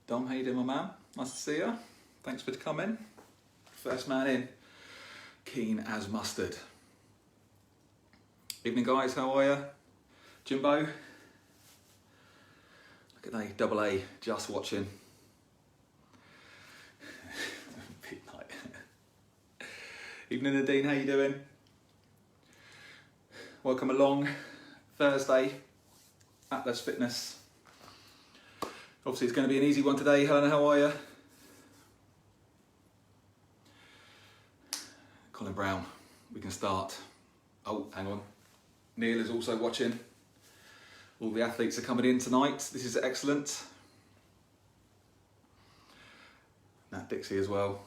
Dom, how you doing, my man? Nice to see you. Thanks for coming. First man in. Keen as mustard. Evening, guys. How are you? Jimbo. Look at they, double A, just watching. Big night. Evening, Nadine. How you doing? Welcome along. Thursday, Atlas Fitness. Obviously, it's going to be an easy one today. Helena, how are you? Colin Brown, we can start. Oh, hang on. Neil is also watching. All the athletes are coming in tonight. This is excellent. Nat Dixie as well.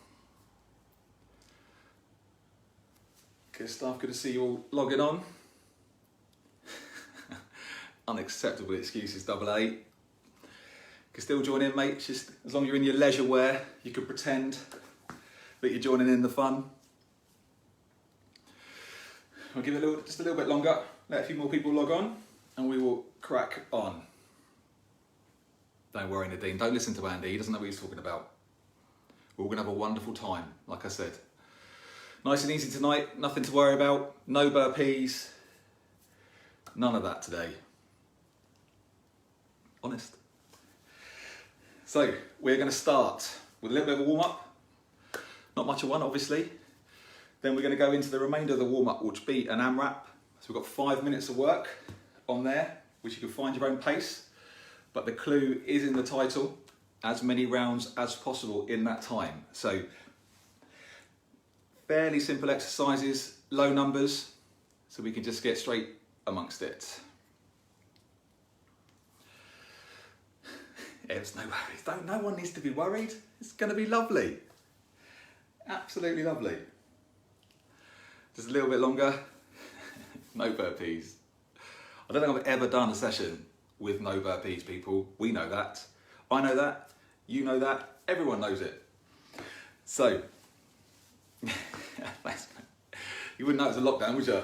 Good stuff. Good to see you all logging on. Unacceptable excuses, double A. You can still join in, mate. It's just as long as you're in your leisure wear, you can pretend that you're joining in the fun. I'll give it just a little bit longer, let a few more people log on, and we will crack on. Don't worry, Nadine, don't listen to Andy, he doesn't know what he's talking about. We're all going to have a wonderful time, like I said. Nice and easy tonight, nothing to worry about, no burpees, none of that today. Honest. So, we're going to start with a little bit of a warm-up. Not much of one, obviously. Then we're going to go into the remainder of the warm-up, which will be an Amrap. So we've got 5 minutes of work on there, which you can find your own pace. But the clue is in the title, as many rounds as possible in that time. So, fairly simple exercises, low numbers, so we can just get straight amongst it. There's no worries. No one needs to be worried. It's going to be lovely. Absolutely lovely. Just a little bit longer. No burpees. I don't think I've ever done a session with no burpees, people. We know that. I know that. You know that. Everyone knows it. So, thanks, man. You wouldn't know it's a lockdown, would you?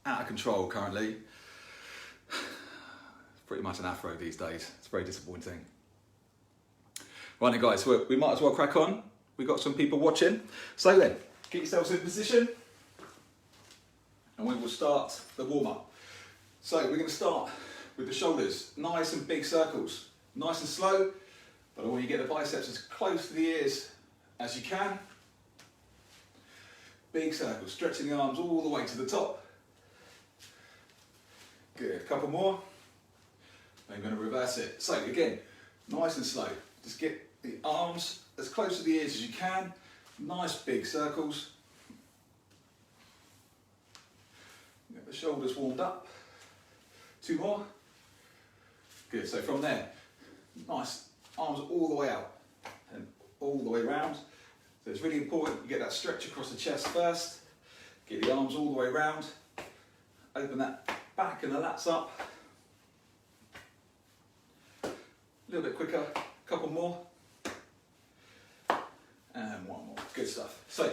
Out of control currently. Pretty much an afro these days. It's very disappointing. Right then, guys, so we might as well crack on. We've got some people watching. So then, get yourselves in position and we will start the warm-up. So we're going to start with the shoulders, nice and big circles, nice and slow, but I want you to get the biceps as close to the ears as you can. Big circles, stretching the arms all the way to the top. Good, a couple more. I'm going to reverse it. So again, nice and slow. Just get the arms as close to the ears as you can. Nice big circles. Get the shoulders warmed up. 2 more. Good, so from there, nice arms all the way out and all the way round. So it's really important you get that stretch across the chest first. Get the arms all the way round. Open that back and the lats up. A little bit quicker, a couple more. And one more, good stuff. So,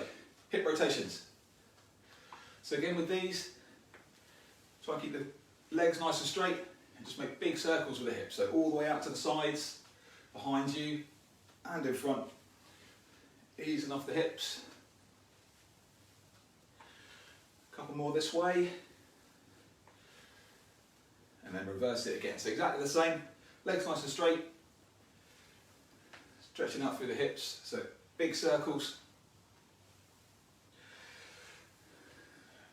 hip rotations. So again with these, try and keep the legs nice and straight and just make big circles with the hips. So all the way out to the sides, behind you and in front. Easing off the hips. A couple more this way. And then reverse it again. So exactly the same. Legs nice and straight, stretching out through the hips, so big circles.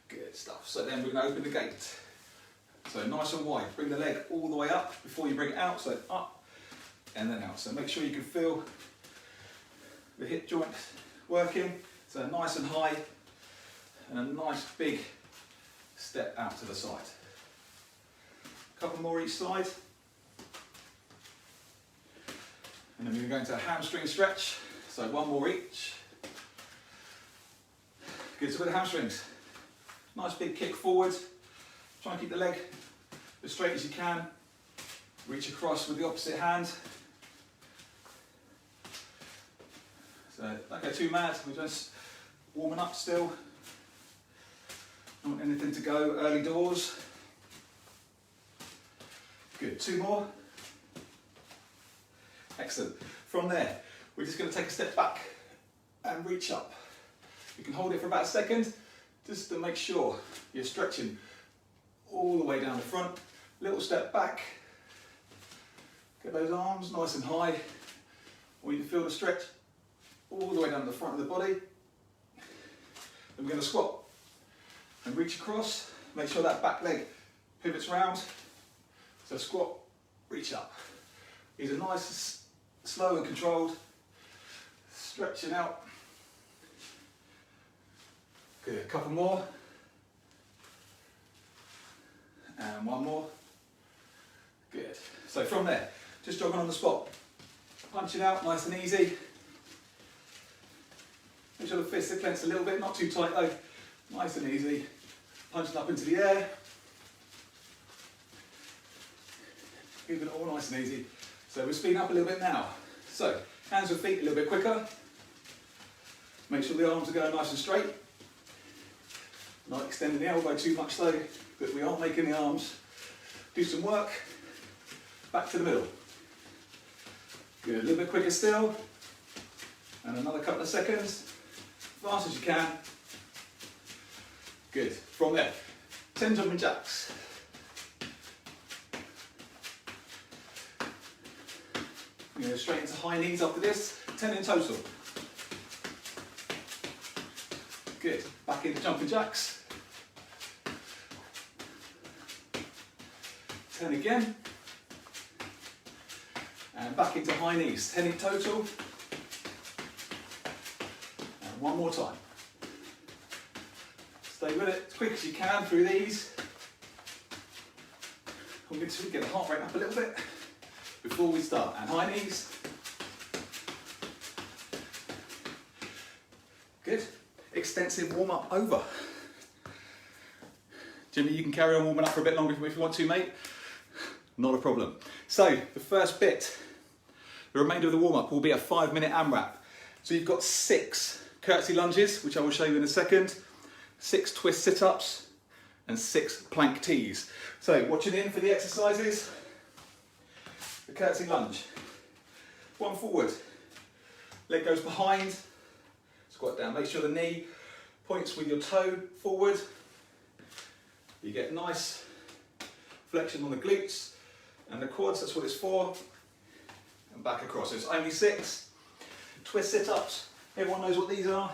Good stuff. So then we're going to open the gate. So nice and wide, bring the leg all the way up before you bring it out, so up and then out. So make sure you can feel the hip joints working, so nice and high and a nice big step out to the side. A couple more each side. And then we're going to a hamstring stretch, so 1 more each. Good, so with the hamstrings, nice big kick forward. Try and keep the leg as straight as you can. Reach across with the opposite hand. So don't go too mad, we're just warming up still. Don't want anything to go early doors. Good, 2 more. Excellent. From there, we're just going to take a step back and reach up. You can hold it for about a second, just to make sure you're stretching all the way down the front. Little step back. Get those arms nice and high. Or you can feel the stretch all the way down the front of the body. Then we're going to squat and reach across. Make sure that back leg pivots round. So squat, reach up. These are nice, slow and controlled. Stretching out. Good, a couple more. And one more. Good. So from there, just jogging on the spot. Punching out, nice and easy. Make sure the fists are clenched a little bit, not too tight though. Nice and easy. Punching up into the air. Keeping it all nice and easy. So we're speeding up a little bit now. So, hands and feet a little bit quicker. Make sure the arms are going nice and straight. Not extending the elbow too much though, but we are making the arms do some work. Back to the middle. Good, a little bit quicker still. And another couple of seconds. Fast as you can. Good. From there, 10 jumping jacks. We're going to straight into high knees after this. 10 in total. Good. Back into jumping jacks. 10 again. And back into high knees. 10 in total. And one more time. Stay with it as quick as you can through these. I'm going to get the heart rate up a little bit before we start. And high knees. Good. Extensive warm up over. Jimmy, you can carry on warming up for a bit longer if you want to, mate. Not a problem. So, the first bit, the remainder of the warm up will be a 5-minute Amrap. So you've got 6 curtsy lunges, which I will show you in a second, 6 twist sit-ups, and 6 plank tees. So, watching in for the exercises, the curtsy lunge. One forward, leg goes behind, squat down, make sure the knee points with your toe forward. You get nice flexion on the glutes and the quads, that's what it's for. And back across, so it's only 6. Twist sit-ups, everyone knows what these are.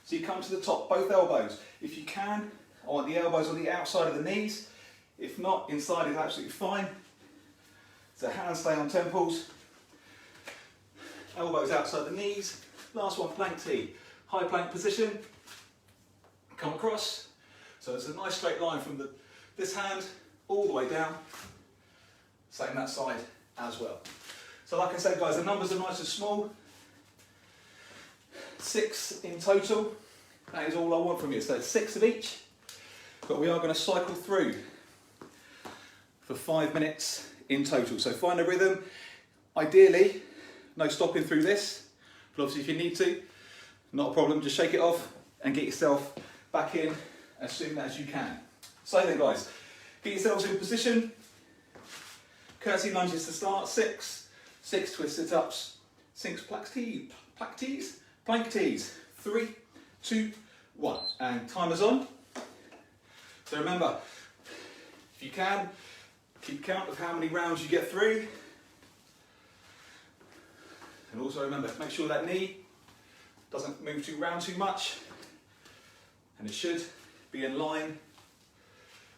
So you come to the top, both elbows. If you can, I want the elbows on the outside of the knees. If not, inside is absolutely fine. So hands stay on temples. Elbows outside the knees. Last one, plank T. High plank position. Come across. So it's a nice straight line from this hand all the way down. Same that side as well. So like I said guys, the numbers are nice and small. 6 in total. That is all I want from you. So 6 of each. But we are going to cycle through for 5 minutes in total. So find a rhythm. Ideally, no stopping through this. But obviously if you need to, not a problem. Just shake it off and get yourself back in as soon as you can. So then guys, get yourselves in position. Curtsy lunges to start. 6 twist sit-ups, 6 plank tees. 3, 2, 1. And timer's on. So remember, if you can, keep count of how many rounds you get through. And also remember, make sure that knee doesn't move around too much. And it should be in line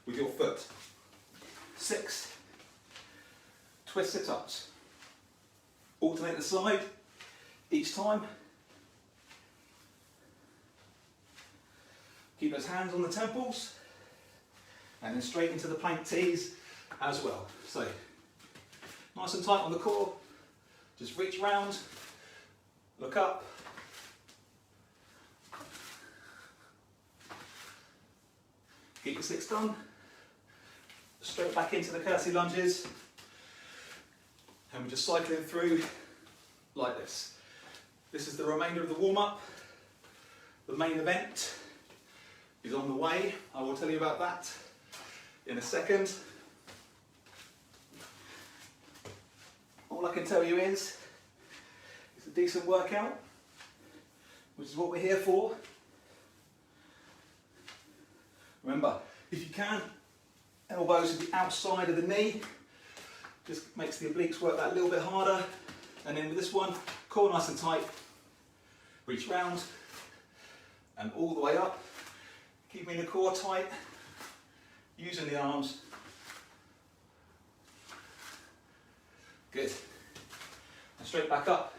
with your foot. 6 twist sit-ups. Alternate the side each time. Keep those hands on the temples and then straight into the plank tees as well. So nice and tight on the core. Just reach round, look up. Get your 6 done. Straight back into the curtsy lunges. And we're just cycling through like this. This is the remainder of the warm-up. The main event is on the way. I will tell you about that in a second. All I can tell you is decent workout, which is what we're here for. Remember, if you can, elbows to the outside of the knee, just makes the obliques work that little bit harder. And then with this one, core nice and tight, reach round and all the way up, keeping the core tight, using the arms. Good. And straight back up,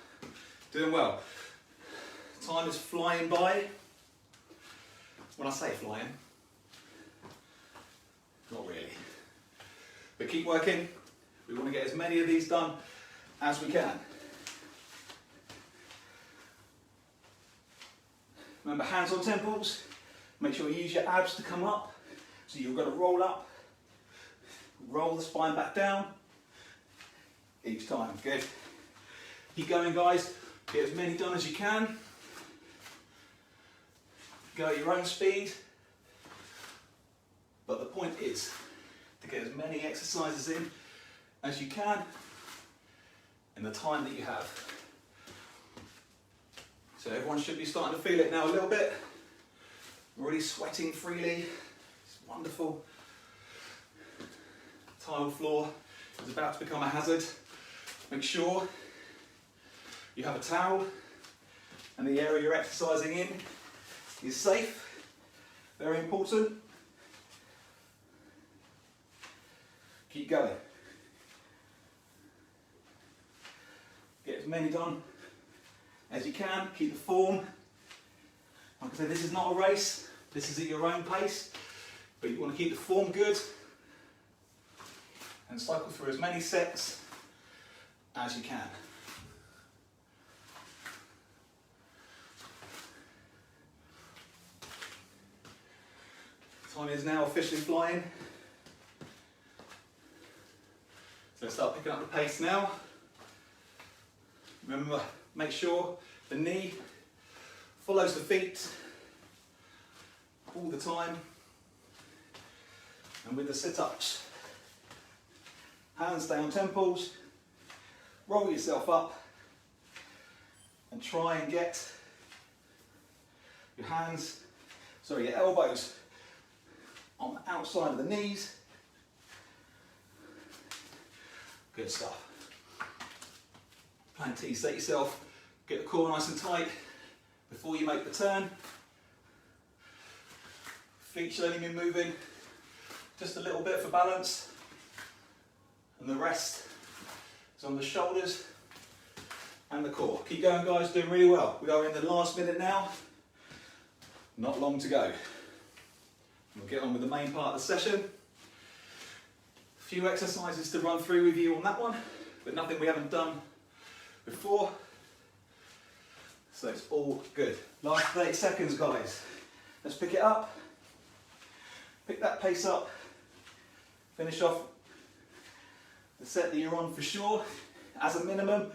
doing well. Time is flying by. When I say flying, not really. But keep working. We want to get as many of these done as we can. Remember, hands on temples. Make sure you use your abs to come up. So you've got to roll up, roll the spine back down each time. Good. Keep going, guys. Get as many done as you can. Go at your own speed. But the point is to get as many exercises in as you can in the time that you have. So everyone should be starting to feel it now a little bit. Already sweating freely. It's wonderful. Tile floor is about to become a hazard. Make sure you have a towel and the area you're exercising in is safe. Very important. Keep going. Get as many done as you can. Keep the form. Like I said, this is not a race. This is at your own pace. But you want to keep the form good and cycle through as many sets as you can. Time is now officially flying. So start picking up the pace now. Remember, make sure the knee follows the feet all the time. And with the sit-ups, hands stay on temples, roll yourself up and try and get your your elbows on the outside of the knees. Good stuff. Plan T, set yourself, get the core nice and tight before you make the turn. Feet should only be moving just a little bit for balance. And the rest is on the shoulders and the core. Keep going, guys, doing really well. We are in the last minute now. Not long to go. We'll get on with the main part of the session. A few exercises to run through with you on that one, but nothing we haven't done before. So it's all good. Last 30 seconds, guys. Let's pick it up. Pick that pace up. Finish off the set that you're on for sure, as a minimum.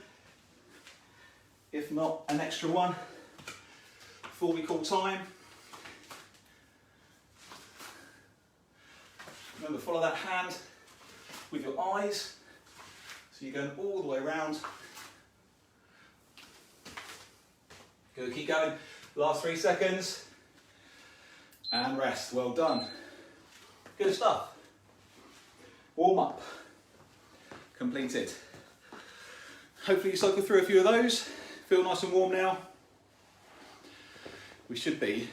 If not, an extra one before we call time. Remember, follow that hand with your eyes. So you're going all the way around. Good, keep going. Last 3 seconds. And rest, well done. Good stuff. Warm up. Completed. Hopefully you cycle through a few of those. Feel nice and warm now. We should be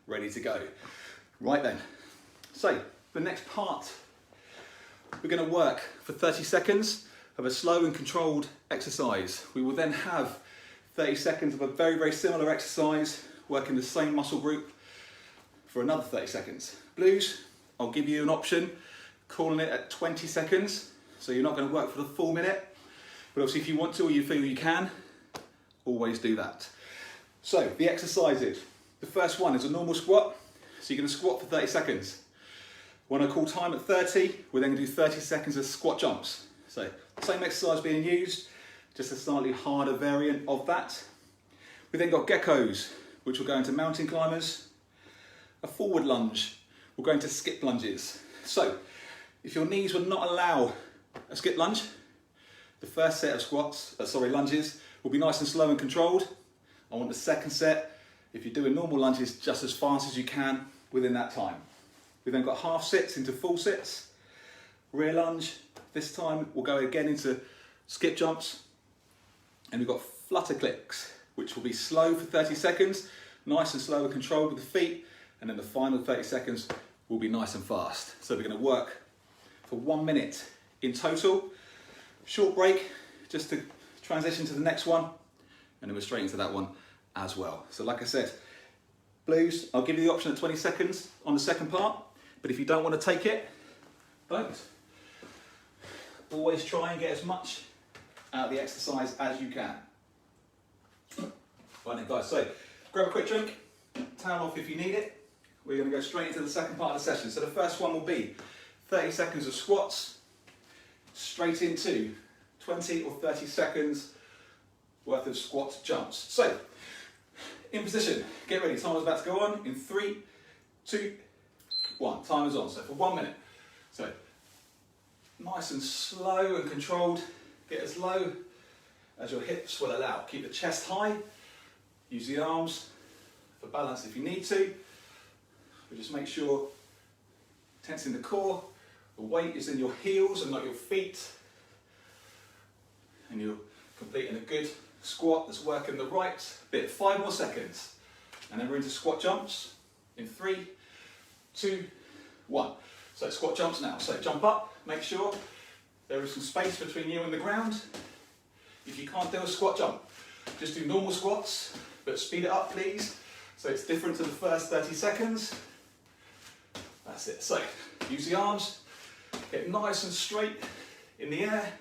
ready to go. Right then. So, the next part, we're going to work for 30 seconds of a slow and controlled exercise. We will then have 30 seconds of a very, very similar exercise, working the same muscle group for another 30 seconds. Blues, I'll give you an option, calling it at 20 seconds. So you're not going to work for the full minute, but obviously if you want to or you feel you can, always do that. So the exercises, the first one is a normal squat. So you're going to squat for 30 seconds. When I call time at 30, we're then going to do 30 seconds of squat jumps. So same exercise being used, just a slightly harder variant of that. We then got geckos, which will go into mountain climbers. A forward lunge, we'll go into skip lunges. So if your knees would not allow a skip lunge, the first set of lunges will be nice and slow and controlled. I want the second set, if you're doing normal lunges, just as fast as you can within that time. We've then got half sits into full sits. Rear lunge, this time we'll go again into skip jumps. And we've got flutter clicks, which will be slow for 30 seconds, nice and slow and controlled with the feet. And then the final 30 seconds will be nice and fast. So we're going to work for 1 minute in total. Short break, just to transition to the next one. And then we're straight into that one as well. So like I said, blues, I'll give you the option at 20 seconds on the second part. But if you don't want to take it, don't. Always try and get as much out of the exercise as you can. Right then guys, so grab a quick drink, towel off if you need it. We're going to go straight into the second part of the session. So the first one will be 30 seconds of squats, straight into 20 or 30 seconds worth of squat jumps. So, in position, get ready, timer's about to go on in 3, 2, 1, timer's on. So for 1 minute. So, nice and slow and controlled, get as low as your hips will allow. Keep the chest high, use the arms for balance if you need to, but just make sure tensing the core, the weight is in your heels and not your feet, and you're completing a good squat that's working the right bit. 5 more seconds, and then we're into squat jumps in 3, 2, 1. So squat jumps now. So jump up, make sure there is some space between you and the ground. If you can't do a squat jump, just do normal squats, but speed it up please, so it's different to the first 30 seconds. That's it. So use the arms, get nice and straight in the air.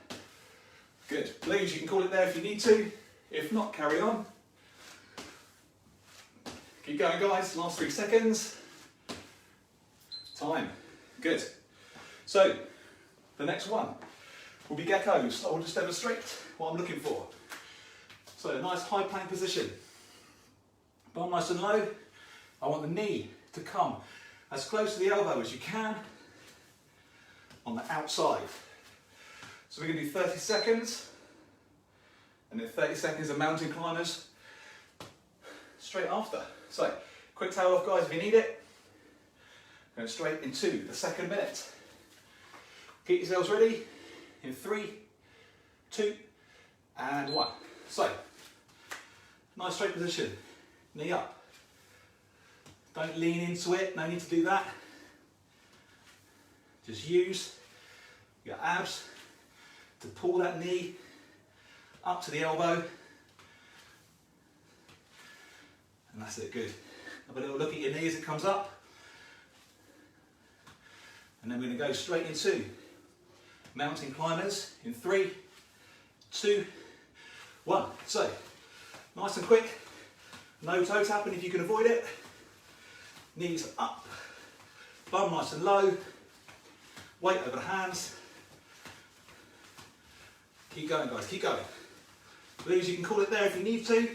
Good. Blues, you can call it there if you need to. If not, carry on. Keep going guys, last 3 seconds. Time. Good. So, the next one will be geckos. I will just demonstrate what I'm looking for. So, a nice high plank position. Bum nice and low. I want the knee to come as close to the elbow as you can on the outside. So we're going to do 30 seconds and then 30 seconds of mountain climbers straight after. So, quick towel off guys if you need it. Going straight into the second minute. Get yourselves ready in 3, 2, and 1. So, nice straight position, knee up. Don't lean into it, no need to do that. Just use your abs to pull that knee up to the elbow. And that's it, good. Have a little look at your knee as it comes up. And then we're going to go straight into mountain climbers in 3, 2, 1. So, nice and quick, no toe tapping if you can avoid it. Knees up, bum nice and low, weight over the hands. Keep going guys, keep going. Blues, you can call it there if you need to.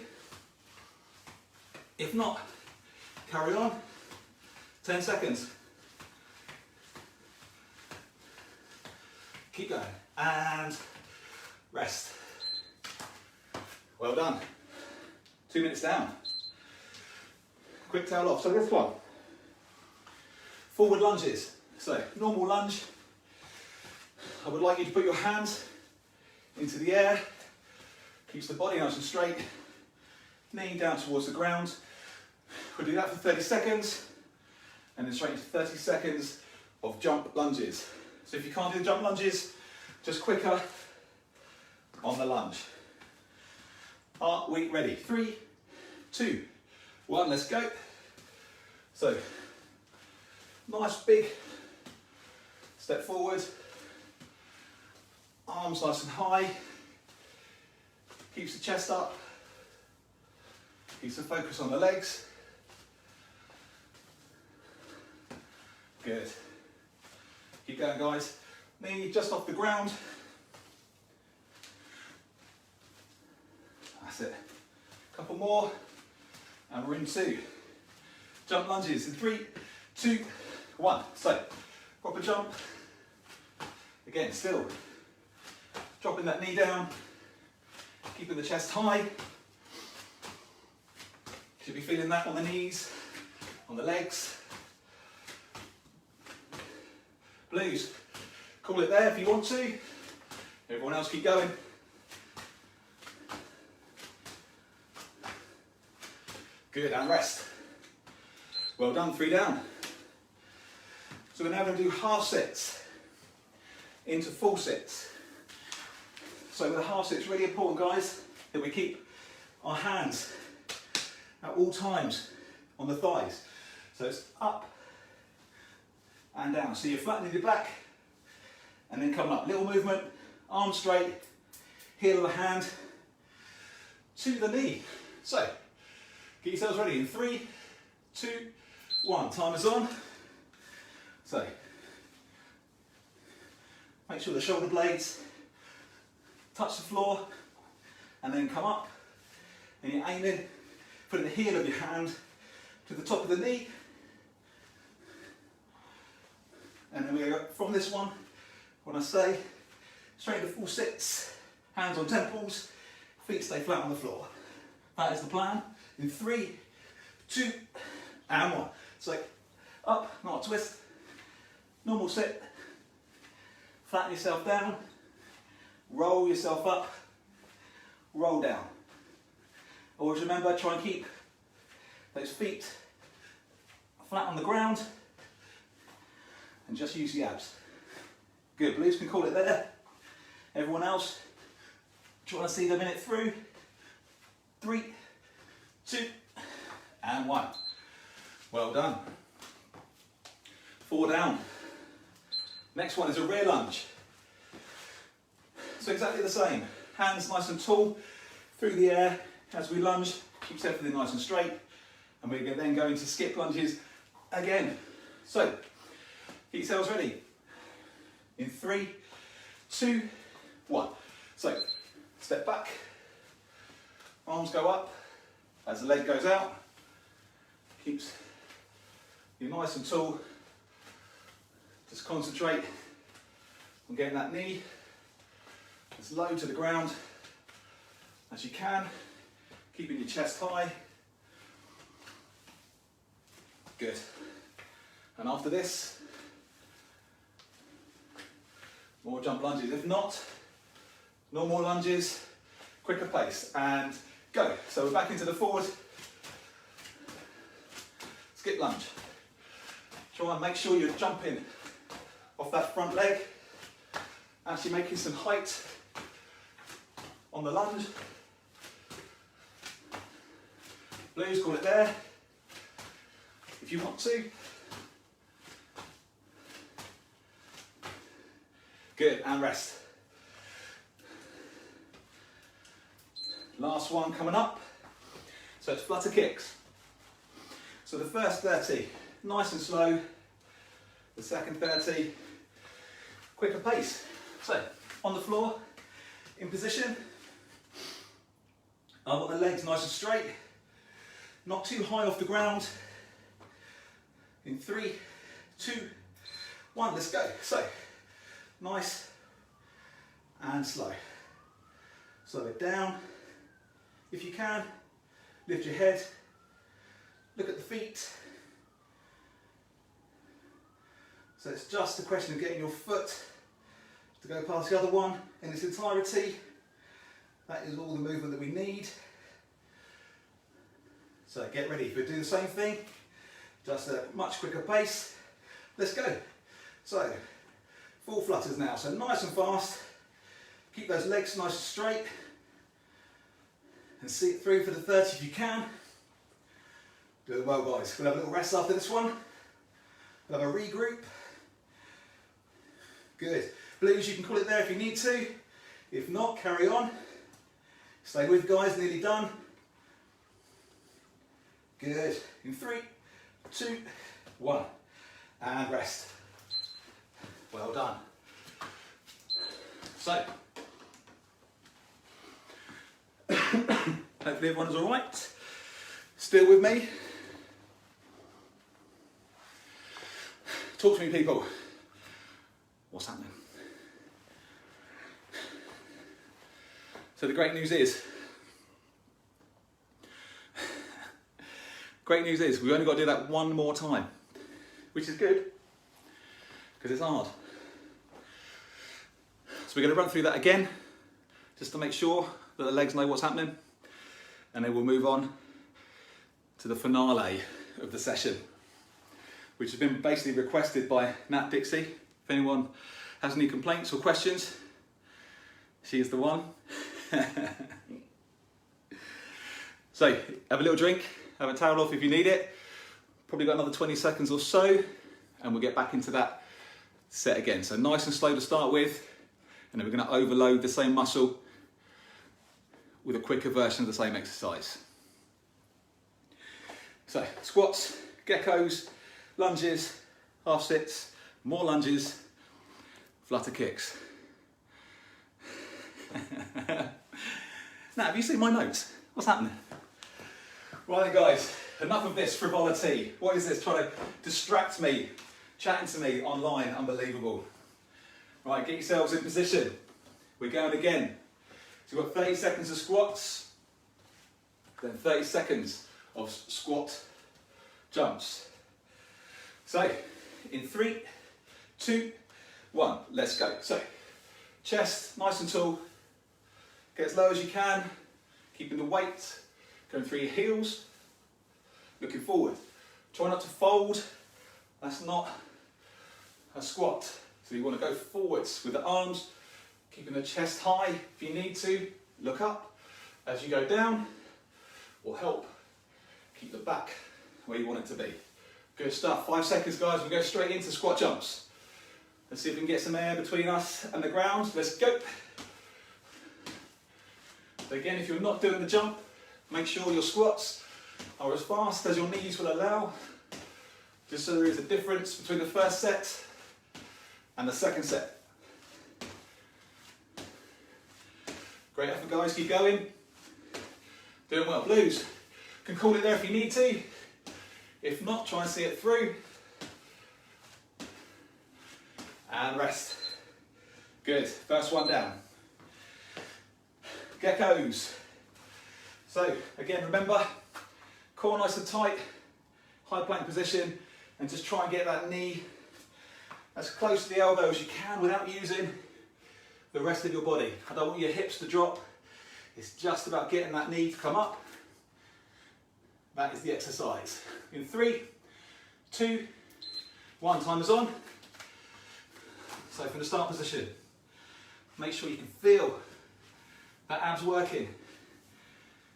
If not, carry on. 10 seconds. Keep going, and rest. Well done. 2 minutes down. Quick towel off. So this one, forward lunges. So normal lunge. I would like you to put your hands into the air. Keeps the body nice and straight. Knee down towards the ground. We'll do that for 30 seconds, and then straight into 30 seconds of jump lunges. So if you can't do the jump lunges, just quicker on the lunge. Are we ready? 3, 2, 1, let's go. So, nice big step forward, arms nice and high, keeps the chest up, keeps the focus on the legs. Good. Keep going guys. Knee just off the ground. That's it. Couple more. And we're into jump lunges in 3, 2, 1. So, proper jump. Again, still Dropping that knee down, keeping the chest high. Should be feeling that on the knees, on the legs. Blues, call it there if you want to. Everyone else keep going. Good, and rest. Well done, 3 down. So we're now going to do half sets into full sets. So with the half set, it's really important, guys, that we keep our hands at all times on the thighs. So it's up and down. So you're flattening your back and then coming up. Little movement, arm straight, heel of the hand to the knee. So get yourselves ready in 3, 2, 1. Timer's on. So make sure the shoulder blades touch the floor and then come up, and you're aiming, putting the heel of your hand to the top of the knee, and then we go from this one, when I say straight to full sits, hands on temples, feet stay flat on the floor. That is the plan in 3, 2 and 1. So up, not a twist, normal sit, flatten yourself down, roll yourself up, roll down. Always remember, try and keep those feet flat on the ground and just use the abs. Good, Blues can call it there. Everyone else, trying to see the minute through. 3, 2 and 1. Well done. 4 down. Next one is a rear lunge. So exactly the same. Hands nice and tall through the air as we lunge. Keeps everything nice and straight. And we're then going to skip lunges again. So get yourselves ready. In 3, 2, 1. So step back. Arms go up as the leg goes out. Keeps you nice and tall. Just concentrate on getting that knee as low to the ground as you can, keeping your chest high. Good. And after this, more jump lunges. If not, normal lunges, quicker pace, and go. So we're back into the forward skip lunge. Try and make sure you're jumping off that front leg, actually making some height on the lunge. Blues, call it there if you want to. Good, and rest. Last one coming up. So it's flutter kicks. So the first 30, nice and slow. The second 30, quicker pace. So on the floor, in position. I want the legs nice and straight, not too high off the ground. In 3, 2, 1, let's go. So nice and slow. Slow it down. If you can, lift your head, look at the feet. So it's just a question of getting your foot to go past the other one in its entirety. That is all the movement that we need. So get ready. If we do the same thing, just a much quicker pace. Let's go. So full flutters now. So nice and fast. Keep those legs nice and straight. And see it through for the 30 if you can. Doing well, guys. We'll have a little rest after this one. We'll have a regroup. Good. Blues, you can call it there if you need to. If not, carry on. Stay with, guys, nearly done. Good. In 3, 2, 1. And rest. Well done. So, hopefully everyone's all right. Still with me? Talk to me, people. What's happening? So the great news is we've only got to do that one more time, which is good because it's hard. So we're going to run through that again just to make sure that the legs know what's happening, and then we'll move on to the finale of the session, which has been basically requested by Nat Dixie. If anyone has any complaints or questions, she is the one. So have a little drink, have a towel off if you need it. Probably got another 20 seconds or so, and we'll get back into that set again. So nice and slow to start with, and then we're going to overload the same muscle with a quicker version of the same exercise. So squats, geckos, lunges, half sits, more lunges, flutter kicks. Now, have you seen my notes? What's happening? Right then guys, enough of this frivolity. What is this trying to distract me, chatting to me online? Unbelievable. Right, get yourselves in position. We're going again. So we've got 30 seconds of squats, then 30 seconds of squat jumps. So, in 3, 2, 1, let's go. So, chest nice and tall, get as low as you can, keeping the weight going through your heels, looking forward. Try not to fold, that's not a squat. So you want to go forwards with the arms, keeping the chest high. If you need to, look up as you go down, or help keep the back where you want it to be. Good stuff. 5 seconds, guys. We go straight into squat jumps. Let's see if we can get some air between us and the ground. Let's go. So again, if you're not doing the jump, make sure your squats are as fast as your knees will allow, just so there is a difference between the first set and the second set. Great effort, guys. Keep going. Doing well. Blues. Can call it there if you need to. If not, try and see it through. And rest. Good. First one down. Geckos. So, again, remember, core nice and tight, high plank position, and just try and get that knee as close to the elbow as you can without using the rest of your body. I don't want your hips to drop. It's just about getting that knee to come up. That is the exercise. In 3, 2, 1, time is on. So from the start position, make sure you can feel that abs working.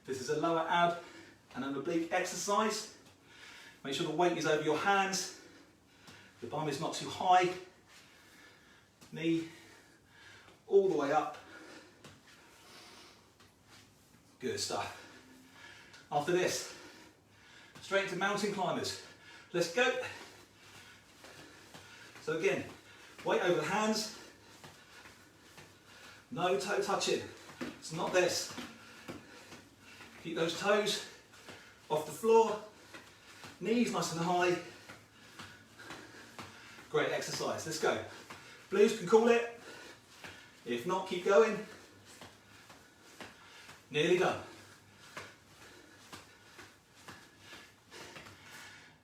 This is a lower ab and an oblique exercise. Make sure the weight is over your hands. The bum is not too high. Knee all the way up. Good stuff. After this, straight into mountain climbers. Let's go. So again, weight over the hands. No toe touching. It's not this. Keep those toes off the floor. Knees nice and high. Great exercise. Let's go. Blues can call it. If not, keep going. Nearly done.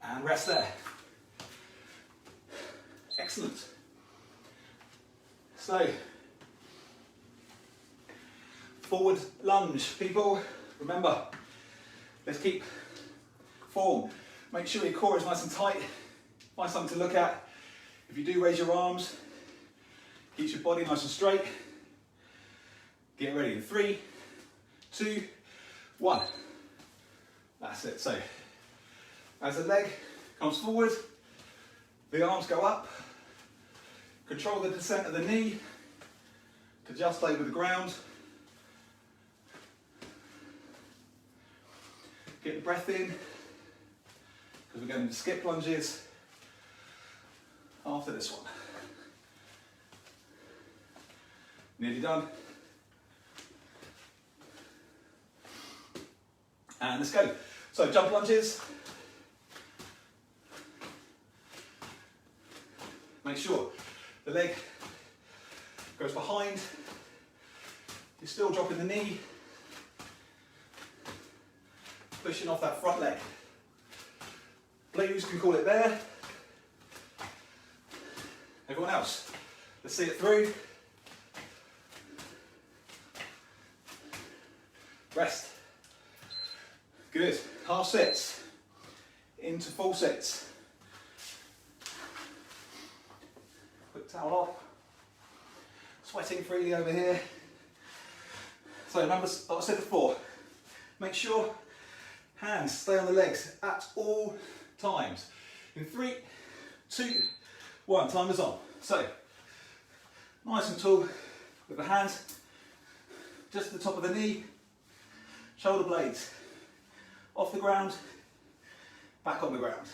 And rest there. Excellent. So, forward lunge, people. Remember, let's keep form. Make sure your core is nice and tight. Find something to look at. If you do raise your arms, keep your body nice and straight. Get ready in 3, 2, 1. That's it. So, as the leg comes forward, the arms go up. Control the descent of the knee to just over the ground. Get the breath in, because we're going to skip lunges after this one. Nearly done. And let's go. So jump lunges. Make sure the leg goes behind You're still dropping the knee, pushing off that front leg. Blues can call it there. Everyone else, let's see it through. Rest. Good. Half sets into full sets. Quick towel off. Sweating freely over here. So remember, like I said before, make sure hands stay on the legs at all times. In 3, 2, 1, time is on. So, nice and tall with the hands just at the top of the knee, shoulder blades off the ground, back on the ground.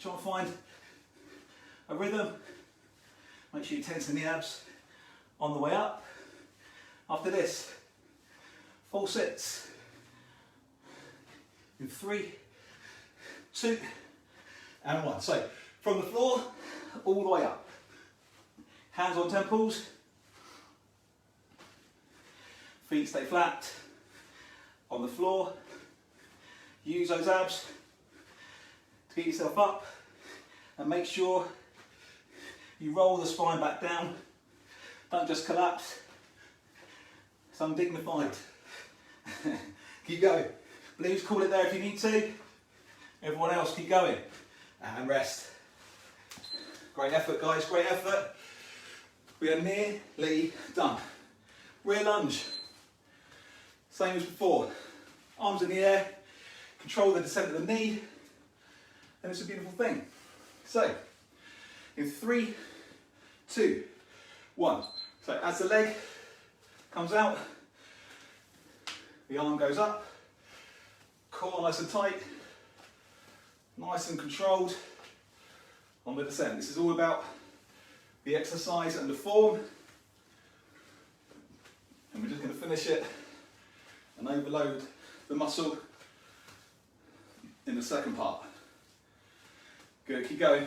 Try and find a rhythm. Make sure you tense in the abs on the way up. After this, full sets in 3, 2, and 1. So from the floor all the way up. Hands on temples, feet stay flat on the floor. Use those abs to get yourself up and make sure you roll the spine back down. Don't just collapse. It's undignified. Keep going. Blues, call it there if you need to. Everyone else, keep going. And rest. Great effort, guys, great effort. We are nearly done. Rear lunge. Same as before. Arms in the air. Control the descent of the knee. And it's a beautiful thing. So, in 3, 2, 1. So as the leg comes out, the arm goes up, core nice and tight, nice and controlled on the descent. This is all about the exercise and the form. And we're just going to finish it and overload the muscle in the second part. Good, keep going.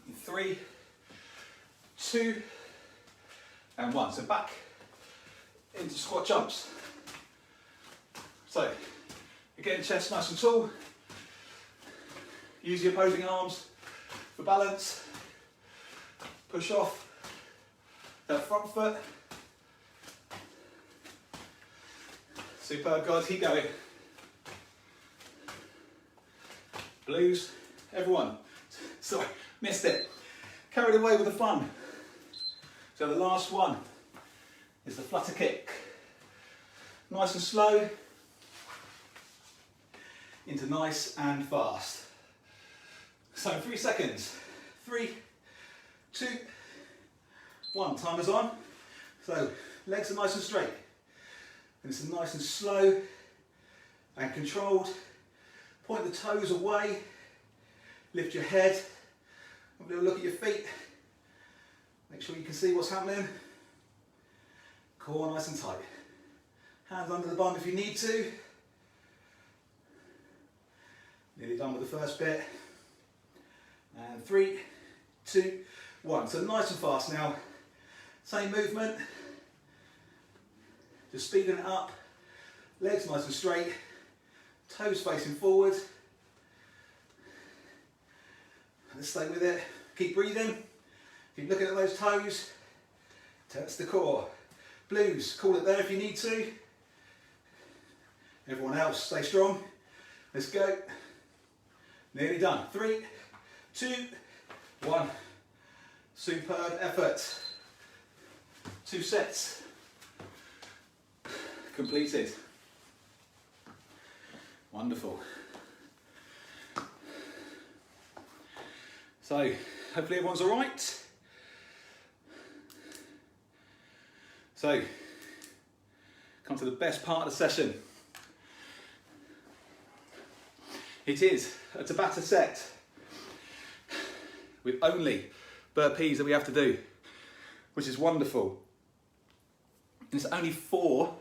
In 3, 2, and 1. So back into squat jumps. So again, chest nice and tall. Use your opposing arms for balance. Push off that front foot. Superb, guys, keep going. Blues, everyone. Sorry, missed it. Carried away with the fun. So the last one is the flutter kick. Nice and slow into nice and fast. So 3 seconds. 3, 2, 1. Timer's on. So legs are nice and straight. And it's nice and slow and controlled. Point the toes away. Lift your head. Have a little look at your feet. Make sure you can see what's happening. Core nice and tight. Hands under the bum if you need to. Nearly done with the first bit. And 3, 2, 1. So nice and fast now. Same movement. Just speeding it up. Legs nice and straight. Toes facing forward. Let's stay with it. Keep breathing. Keep looking at those toes. Tense the core. Blues, call it there if you need to. Everyone else, stay strong. Let's go. Nearly done. 3, 2, 1. Superb effort. 2 sets completed. Wonderful. So, hopefully everyone's all right. So, come to the best part of the session. It is a Tabata set with only burpees that we have to do, which is wonderful. And it's only 4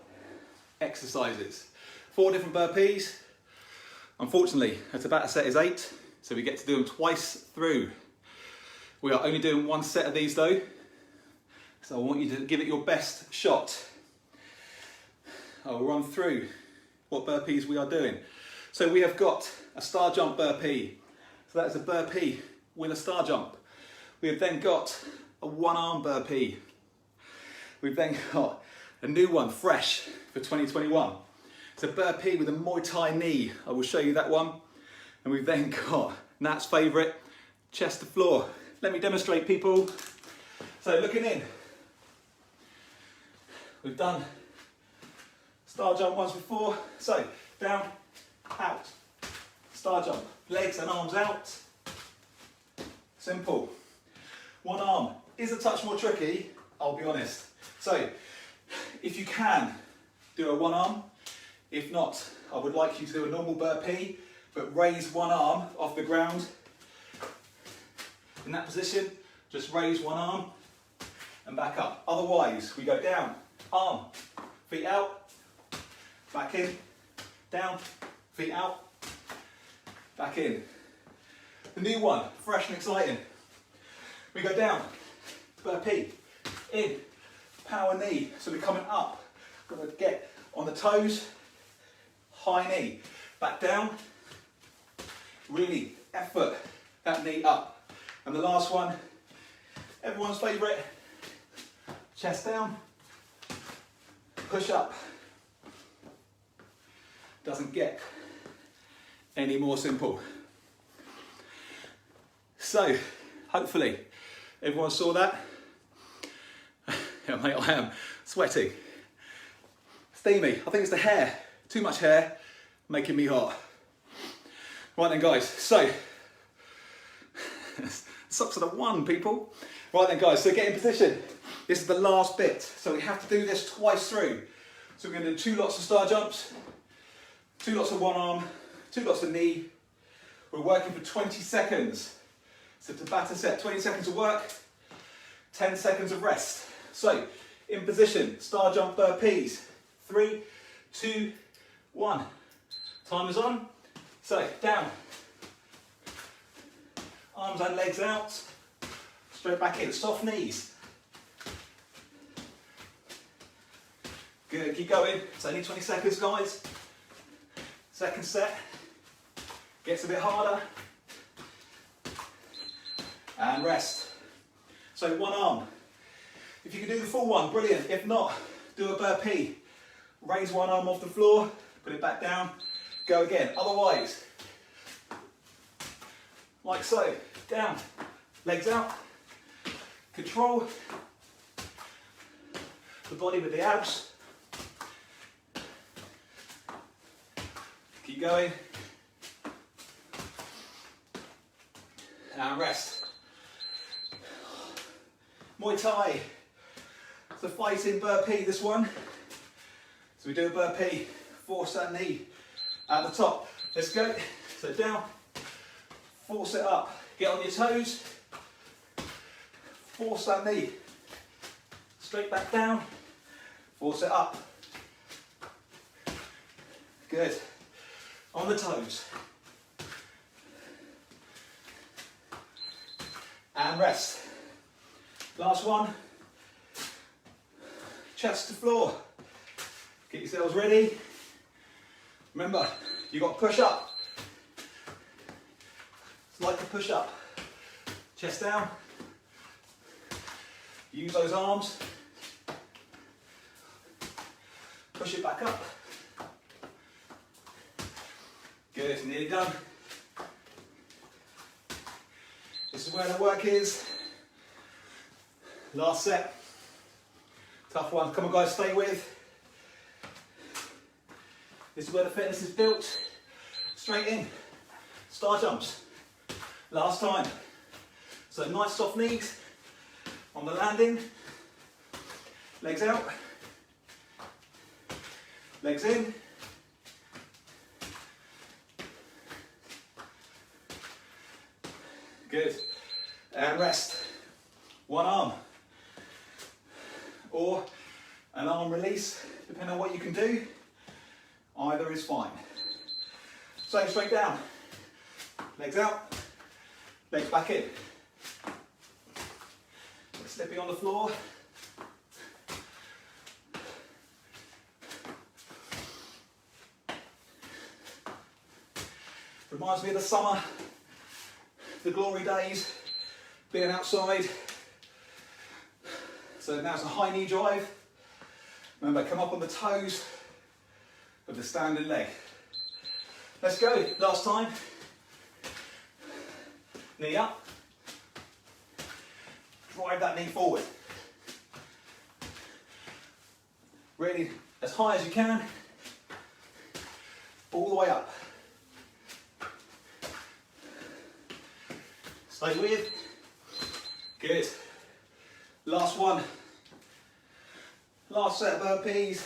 exercises, 4 different burpees. Unfortunately, a Tabata set is 8, so we get to do them twice through. We are only doing 1 set of these though, So I want you to give it your best shot. I'll run through what burpees we are doing. So we have got a star jump burpee. So that's a burpee with a star jump. We have then got a one arm burpee. We've then got a new one, fresh for 2021. It's a burpee with a Muay Thai knee. I will show you that one. And we've then got Nat's favourite, chest to floor. Let me demonstrate, people. So looking in, we've done star jump once before. So down, out, star jump, legs and arms out. Simple. One arm is a touch more tricky, I'll be honest. So if you can do a one arm, if not, I would like you to do a normal burpee, but raise one arm off the ground. In that position, just raise one arm and back up. Otherwise, we go down, arm, feet out, back in, down, feet out, back in. The new one, fresh and exciting. We go down, burpee, in, power knee. So we're coming up, got to get on the toes, high knee, back down, really effort that knee up. And the last one, everyone's favourite, chest down, push up. Doesn't get any more simple. So, hopefully, everyone saw that. Yeah, mate, I am sweating. Steamy, I think it's the hair. Too much hair, making me hot. Right then, guys, so, socks are the one, people. Right then, guys, so get in position. This is the last bit, so we have to do this twice through. So we're going to do 2 lots of star jumps, 2 lots of one arm, 2 lots of knee. We're working for 20 seconds. So Tabata set, 20 seconds of work, 10 seconds of rest. So, in position, star jump burpees. 3, 2, 1. Timer's on. So, down. Arms and legs out. Straight back in, soft knees. Good, keep going. It's only 20 seconds, guys. Second set. Gets a bit harder. And rest. So one arm. If you can do the full one, brilliant. If not, do a burpee. Raise one arm off the floor, put it back down, go again. Otherwise, like so, down, legs out, control the body with the abs. Keep going. And rest. Muay Thai. It's a fighting burpee, this one. So we do a burpee, force that knee at the top. Let's go. So down, force it up. Get on your toes. Force that knee. Straight back down. Force it up. Good. On the toes. And rest. Last one, chest to floor. Get yourselves ready. Remember, you've got to push up. It's like a push up. Chest down. Use those arms. Push it back up. Good, nearly done. This is where the work is. Last set. Tough one. Come on, guys, stay with. This is where the fitness is built. Straight in. Star jumps. Last time. So nice soft knees on the landing. Legs out. Legs in. Good. And rest. One arm. Or an arm release, depending on what you can do. Either is fine. Same straight down. Legs out. Legs back in. Slippy on the floor. Reminds me of the summer, the glory days, being outside. So now it's a high knee drive. Remember, come up on the toes of the standing leg. Let's go, last time. Knee up. Drive that knee forward. Really as high as you can. All the way up. Stay with. Good. Last one. Last set of burpees.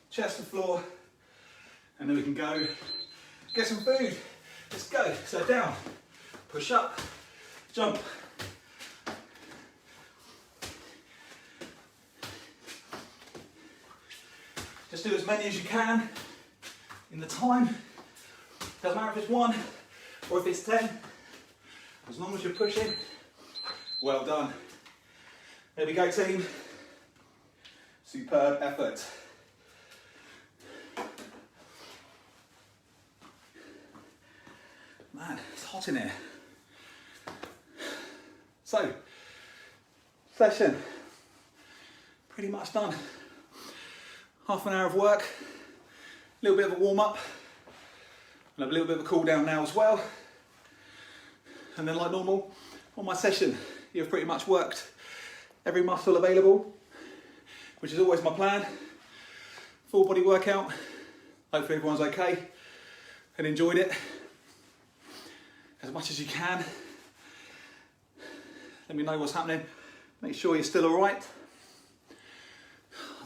Chest to floor. And then we can go get some food. Let's go. So down. Push up. Jump. Just do as many as you can in the time. Doesn't matter if it's 1 or if it's 10. As long as you're pushing, well done. There we go, team. Superb effort. Man, it's hot in here. So, session pretty much done. Half an hour of work, a little bit of a warm up, and a little bit of a cool down now as well. And then like normal, on my session, you've pretty much worked every muscle available, which is always my plan. Full body workout. Hopefully everyone's okay and enjoyed it as much as you can. Let me know what's happening. Make sure you're still all right.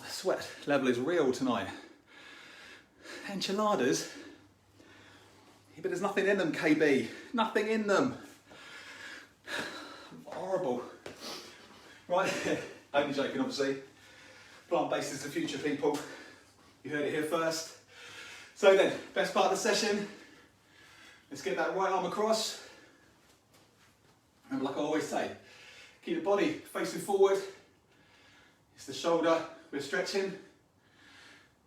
The sweat level is real tonight. Enchiladas, but there's nothing in them, KB. Nothing in them. Horrible. Right, only joking obviously. Plant-based is the future, people. You heard it here first. So then, best part of the session. Let's get that right arm across. Remember, like I always say, keep the body facing forward. It's the shoulder we're stretching.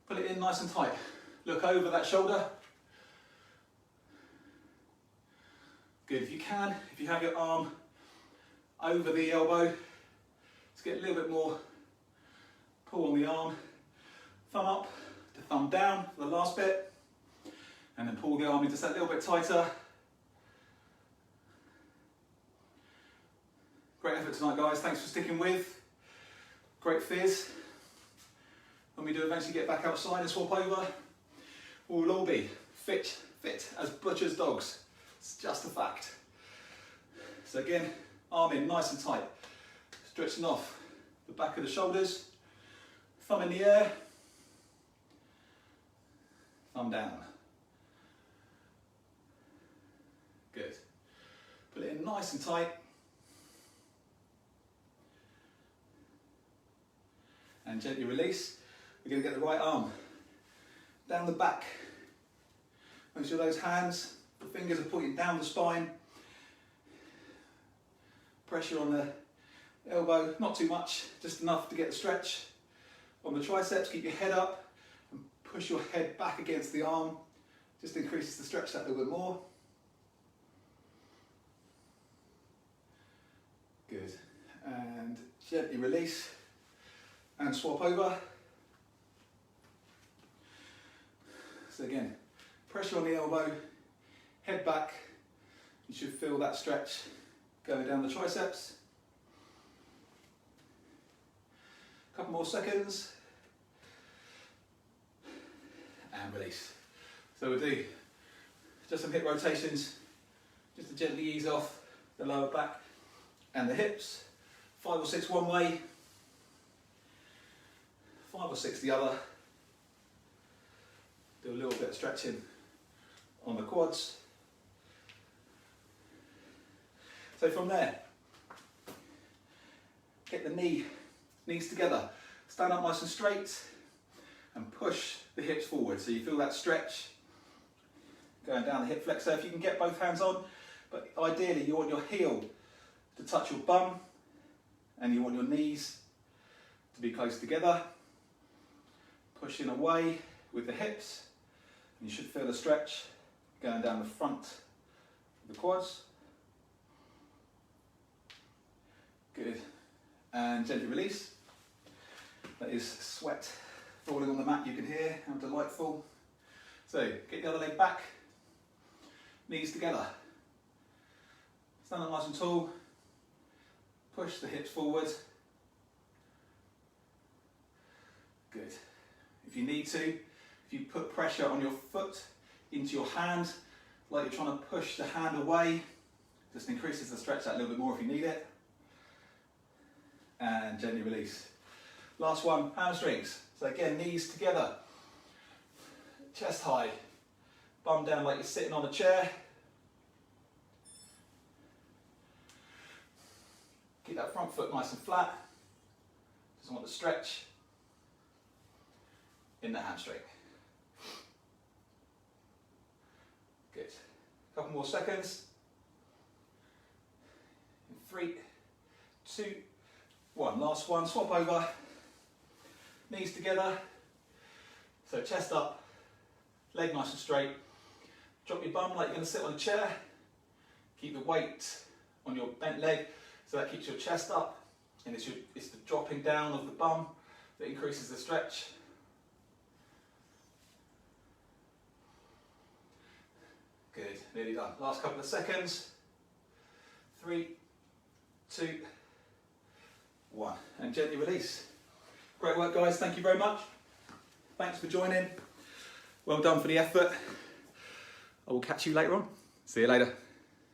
Pull it in nice and tight. Look over that shoulder. Good, if you can, if you have your arm over the elbow, let's get a little bit more pull on the arm. Thumb up to thumb down for the last bit. And then pull the arm in just that little bit tighter. Great effort tonight, guys. Thanks for sticking with. Great fizz. When we do eventually get back outside and swap over, we'll all be fit as butcher's dogs. It's just a fact. So again, arm in nice and tight. Stretching off the back of the shoulders. Thumb in the air. Thumb down. Good. Pull it in nice and tight. And gently release. We're going to get the right arm down the back. Make sure those hands, the fingers are pointing down the spine. Pressure on the elbow, not too much, just enough to get the stretch. On the triceps, keep your head up and push your head back against the arm. Just increases the stretch that little bit more. Good. And gently release and swap over. So again, pressure on the elbow, head back. You should feel that stretch going down the triceps. A couple more seconds. And release. So we'll do just some hip rotations, just to gently ease off the lower back and the hips. 5 or 6 one way, 5 or 6 the other. Do a little bit of stretching on the quads. So from there, get the knees together. Stand up nice and straight and push the hips forward. So you feel that stretch going down the hip flexor. If you can get both hands on, but ideally you want your heel to touch your bum and you want your knees to be close together. Pushing away with the hips. You should feel the stretch going down the front of the quads. Good. And gently release. That is sweat falling on the mat, you can hear, how delightful. So get the other leg back, knees together. Stand up nice and tall, push the hips forward. Good. If you need to, if you put pressure on your foot into your hand, like you're trying to push the hand away, just increases the stretch out a little bit more if you need it. And gently release. Last one, hamstrings. So again, knees together, chest high, bum down like you're sitting on a chair. Keep that front foot nice and flat. Just want to stretch in the hamstring. Good. A couple more seconds. In 3, 2, 1. Last one, swap over. Knees together, so chest up, leg nice and straight. Drop your bum like you're going to sit on a chair. Keep the weight on your bent leg, so that keeps your chest up, and it's the dropping down of the bum that increases the stretch. Good, nearly done. Last couple of seconds. 3, 2, 1, and gently release. Great work, guys. Thank you very much. Thanks for joining. Well done for the effort. I will catch you later on. See you later.